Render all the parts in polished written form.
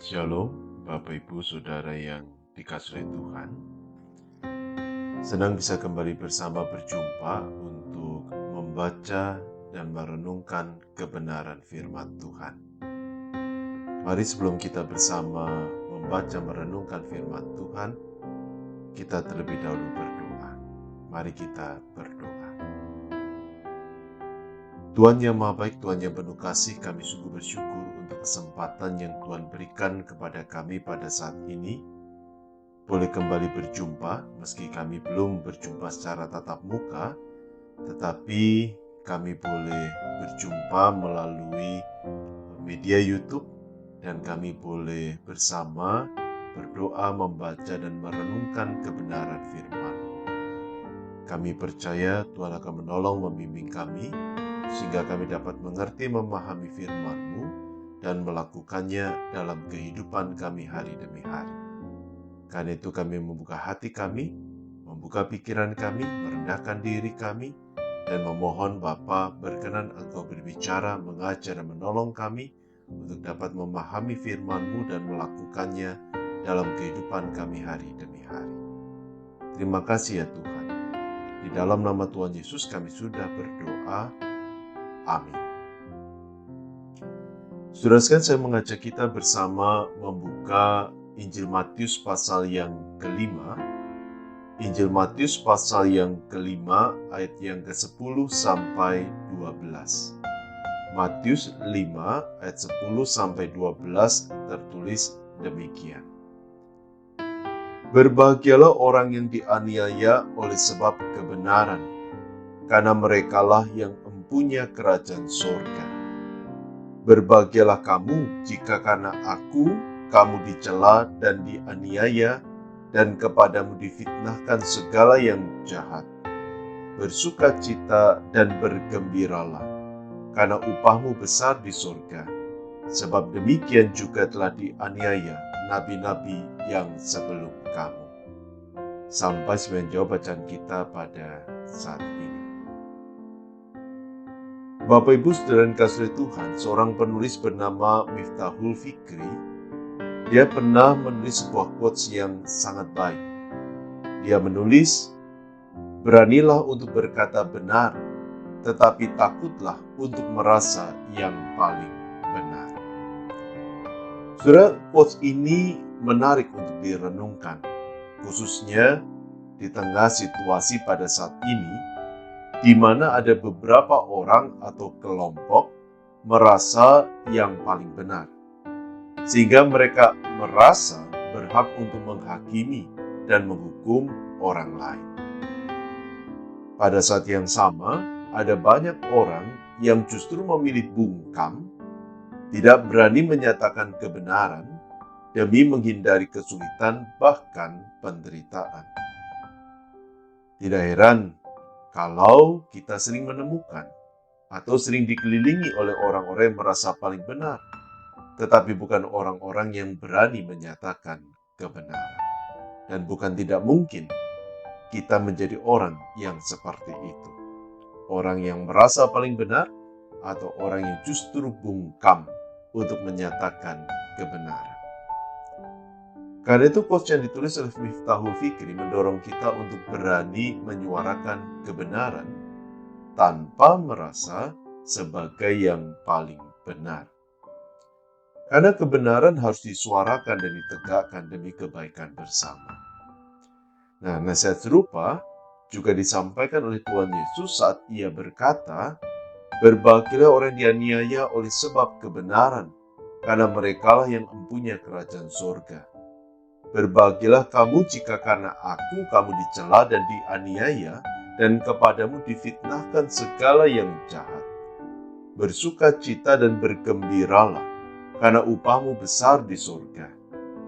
Shalom, Bapak Ibu Saudara yang dikasihi Tuhan. Senang bisa kembali berjumpa untuk membaca dan merenungkan kebenaran firman Tuhan. Mari sebelum kita bersama membaca merenungkan firman Tuhan, kita terlebih dahulu berdoa. Mari kita berdoa. Tuhan yang Maha Baik, Tuhan yang penuh kasih, kami sungguh bersyukur untuk kesempatan yang Tuhan berikan kepada kami pada saat ini. Boleh kembali berjumpa, meski kami belum berjumpa secara tatap muka, tetapi kami boleh berjumpa melalui media YouTube, dan kami boleh bersama berdoa, membaca, dan merenungkan kebenaran firman. Kami percaya Tuhan akan menolong membimbing kami, sehingga kami dapat mengerti, memahami firman-Mu, dan melakukannya dalam kehidupan kami hari demi hari. Karena itu kami membuka hati kami, membuka pikiran kami, merendahkan diri kami, dan memohon Bapa berkenan Engkau berbicara, mengajar, dan menolong kami untuk dapat memahami firman-Mu dan melakukannya dalam kehidupan kami hari demi hari. Terima kasih ya Tuhan. Di dalam nama Tuhan Yesus kami sudah berdoa. Amin. Saudara sekalian, saya mengajak kita bersama membuka Injil Matius pasal yang kelima. Injil Matius pasal yang kelima ayat yang ke-10 sampai 12. Matius 5 ayat 10 sampai 12 tertulis demikian. Berbahagialah orang yang dianiaya oleh sebab kebenaran, karena merekalah yang empunya kerajaan sorga. Berbahagialah kamu jika karena aku kamu dicela dan dianiaya, dan kepadamu difitnahkan segala yang jahat. Bersukacita dan bergembiralah, karena upahmu besar di sorga. Sebab demikian juga telah dianiaya nabi-nabi yang sebelum kamu. Sampai sekian jawab bacaan kita pada saat ini. Bapak Ibu Saudara yang dikasihi Tuhan, seorang penulis bernama Miftahul Fikri, dia pernah menulis sebuah quotes yang sangat baik. Dia menulis, beranilah untuk berkata benar, tetapi takutlah untuk merasa yang paling benar. Saudara, quotes ini menarik untuk direnungkan, khususnya di tengah situasi pada saat ini, di mana ada beberapa orang atau kelompok merasa yang paling benar, sehingga mereka merasa berhak untuk menghakimi dan menghukum orang lain. Pada saat yang sama, ada banyak orang yang justru memilih bungkam, tidak berani menyatakan kebenaran demi menghindari kesulitan bahkan penderitaan. Tidak heran kalau kita sering menemukan atau sering dikelilingi oleh orang-orang yang merasa paling benar, tetapi bukan orang-orang yang berani menyatakan kebenaran. Dan bukan tidak mungkin kita menjadi orang yang seperti itu. Orang yang merasa paling benar atau orang yang justru bungkam untuk menyatakan kebenaran. Karena itu quotes yang ditulis oleh Miftahul Fikri mendorong kita untuk berani menyuarakan kebenaran tanpa merasa sebagai yang paling benar. Karena kebenaran harus disuarakan dan ditegakkan demi kebaikan bersama. Nah, nasihat serupa juga disampaikan oleh Tuhan Yesus saat ia berkata, berbahagialah orang yang dianiaya oleh sebab kebenaran, karena merekalah yang empunya kerajaan sorga. Berbahagialah kamu jika karena aku kamu dicela dan dianiaya, dan kepadamu difitnahkan segala yang jahat. Bersukacita dan bergembiralah, karena upahmu besar di surga.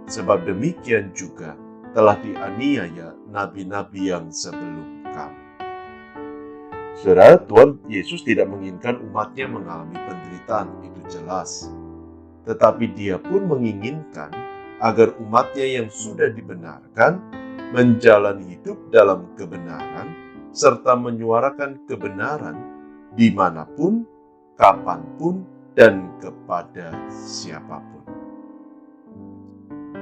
Sebab demikian juga telah dianiaya nabi-nabi yang sebelum kamu. Saudara, Tuhan Yesus tidak menginginkan umatnya mengalami penderitaan, itu jelas. Tetapi dia pun menginginkan agar umatnya yang sudah dibenarkan menjalani hidup dalam kebenaran serta menyuarakan kebenaran dimanapun, kapanpun, dan kepada siapapun.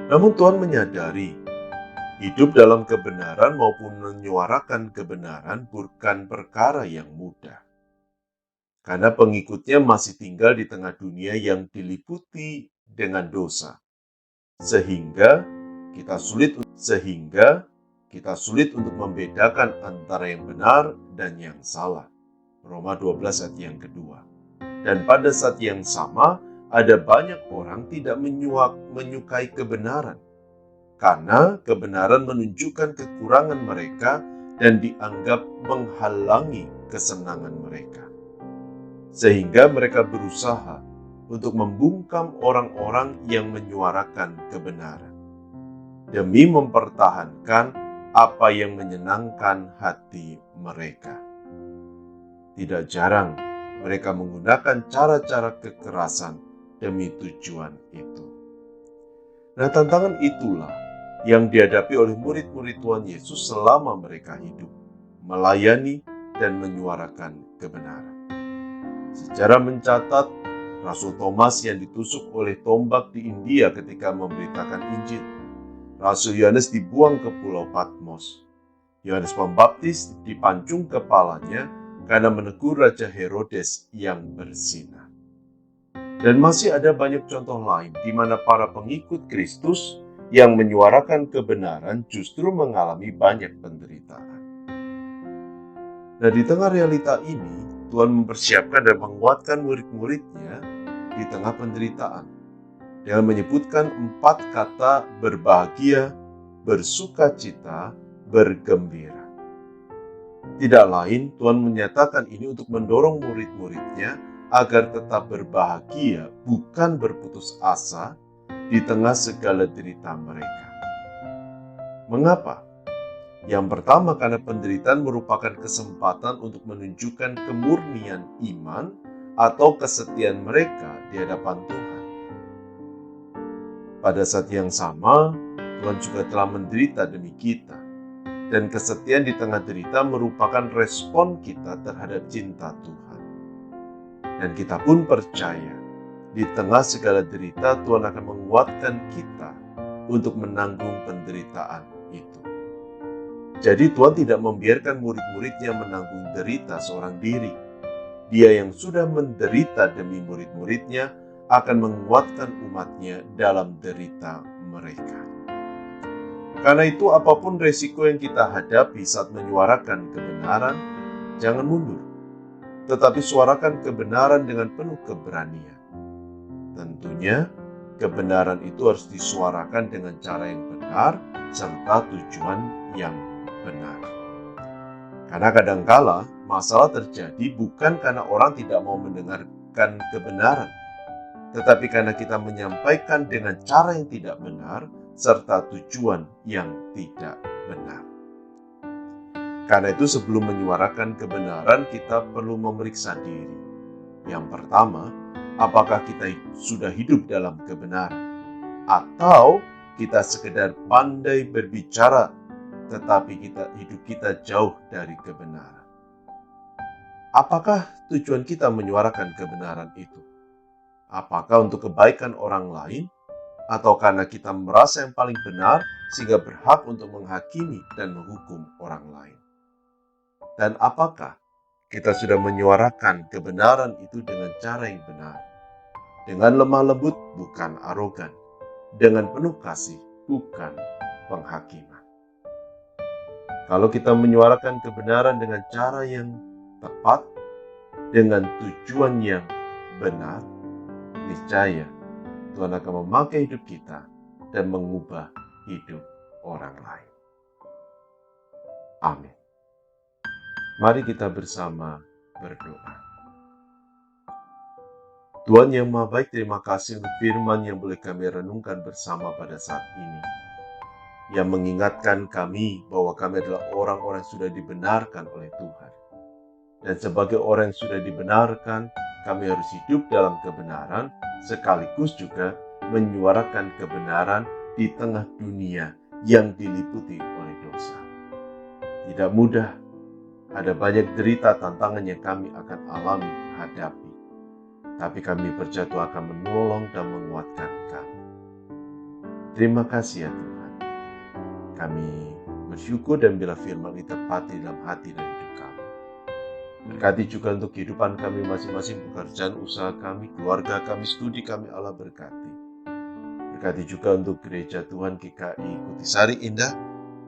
Namun Tuhan menyadari hidup dalam kebenaran maupun menyuarakan kebenaran bukan perkara yang mudah. Karena pengikutnya masih tinggal di tengah dunia yang diliputi dengan dosa. Sehingga kita sulit untuk membedakan antara yang benar dan yang salah. Roma 12 ayat yang kedua. Dan pada saat yang sama, ada banyak orang tidak menyukai kebenaran. Karena kebenaran menunjukkan kekurangan mereka dan dianggap menghalangi kesenangan mereka. Sehingga mereka berusaha untuk membungkam orang-orang yang menyuarakan kebenaran, demi mempertahankan apa yang menyenangkan hati mereka. Tidak jarang mereka menggunakan cara-cara kekerasan demi tujuan itu. Nah, tantangan itulah yang dihadapi oleh murid-murid Tuhan Yesus selama mereka hidup, melayani dan menyuarakan kebenaran. Sejarah mencatat Rasul Thomas yang ditusuk oleh tombak di India ketika memberitakan Injil. Rasul Yohanes dibuang ke Pulau Patmos. Yohanes Pembaptis dipancung kepalanya karena menegur Raja Herodes yang berzinah. Dan masih ada banyak contoh lain di mana para pengikut Kristus yang menyuarakan kebenaran justru mengalami banyak penderitaan. Nah, di tengah realita ini, Tuhan mempersiapkan dan menguatkan murid-muridnya di tengah penderitaan dengan menyebutkan 4 kata berbahagia, bersukacita, bergembira. Tidak lain, Tuhan menyatakan ini untuk mendorong murid-muridnya agar tetap berbahagia, bukan berputus asa di tengah segala derita mereka. Mengapa? Yang pertama, karena penderitaan merupakan kesempatan untuk menunjukkan kemurnian iman atau kesetiaan mereka di hadapan Tuhan. Pada saat yang sama, Tuhan juga telah menderita demi kita. Dan kesetiaan di tengah derita merupakan respon kita terhadap cinta Tuhan. Dan kita pun percaya, di tengah segala derita Tuhan akan menguatkan kita untuk menanggung penderitaan itu. Jadi Tuhan tidak membiarkan murid-muridnya menanggung derita seorang diri. Dia yang sudah menderita demi murid-muridnya akan menguatkan umatnya dalam derita mereka. Karena itu apapun resiko yang kita hadapi saat menyuarakan kebenaran, jangan mundur. Tetapi suarakan kebenaran dengan penuh keberanian. Tentunya, kebenaran itu harus disuarakan dengan cara yang benar serta tujuan yang benar. Karena kadangkala masalah terjadi bukan karena orang tidak mau mendengarkan kebenaran, tetapi karena kita menyampaikan dengan cara yang tidak benar serta tujuan yang tidak benar. Karena itu sebelum menyuarakan kebenaran kita perlu memeriksa diri. Yang pertama, apakah kita sudah hidup dalam kebenaran? Atau kita sekedar pandai berbicara tetapi hidup kita jauh dari kebenaran? Apakah tujuan kita menyuarakan kebenaran itu? Apakah untuk kebaikan orang lain? Atau karena kita merasa yang paling benar sehingga berhak untuk menghakimi dan menghukum orang lain? Dan apakah kita sudah menyuarakan kebenaran itu dengan cara yang benar? Dengan lemah lembut, bukan arogan. Dengan penuh kasih, bukan penghakiman. Kalau kita menyuarakan kebenaran dengan cara yang tepat, dengan tujuan yang benar, niscaya Tuhan akan memakai hidup kita dan mengubah hidup orang lain. Amin. Mari kita bersama berdoa. Tuhan yang Maha Baik, terima kasih untuk firman yang boleh kami renungkan bersama pada saat ini. Yang mengingatkan kami bahwa kami adalah orang-orang yang sudah dibenarkan oleh Tuhan. Dan sebagai orang yang sudah dibenarkan, kami harus hidup dalam kebenaran, sekaligus juga menyuarakan kebenaran di tengah dunia yang diliputi oleh dosa. Tidak mudah. Ada banyak derita tantangan yang kami akan alami hadapi. Tapi kami percaya Tuhan akan menolong dan menguatkan kami. Terima kasih ya Tuhan. Kami bersyukur dan bila firman itu tepati dalam hati dan hidup kami. Berkati juga untuk kehidupan kami masing-masing, pekerjaan usaha kami, keluarga kami, studi kami, Allah berkati. Berkati juga untuk gereja Tuhan GKI Kutisari Indah.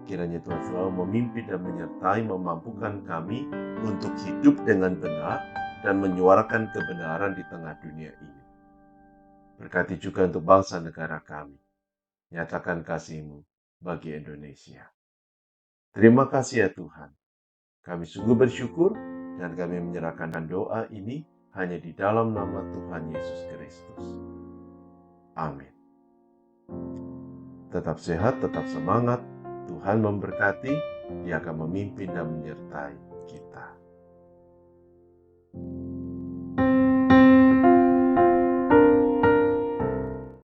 Kiranya Tuhan selalu memimpin dan menyertai, memampukan kami untuk hidup dengan benar dan menyuarakan kebenaran di tengah dunia ini. Berkati juga untuk bangsa negara kami. Nyatakan kasih-Mu bagi Indonesia. Terima kasih ya Tuhan. Kami sungguh bersyukur dan kami menyerahkan doa ini hanya di dalam nama Tuhan Yesus Kristus. Amin. Tetap sehat, tetap semangat. Tuhan memberkati, Dia akan memimpin dan menyertai kita.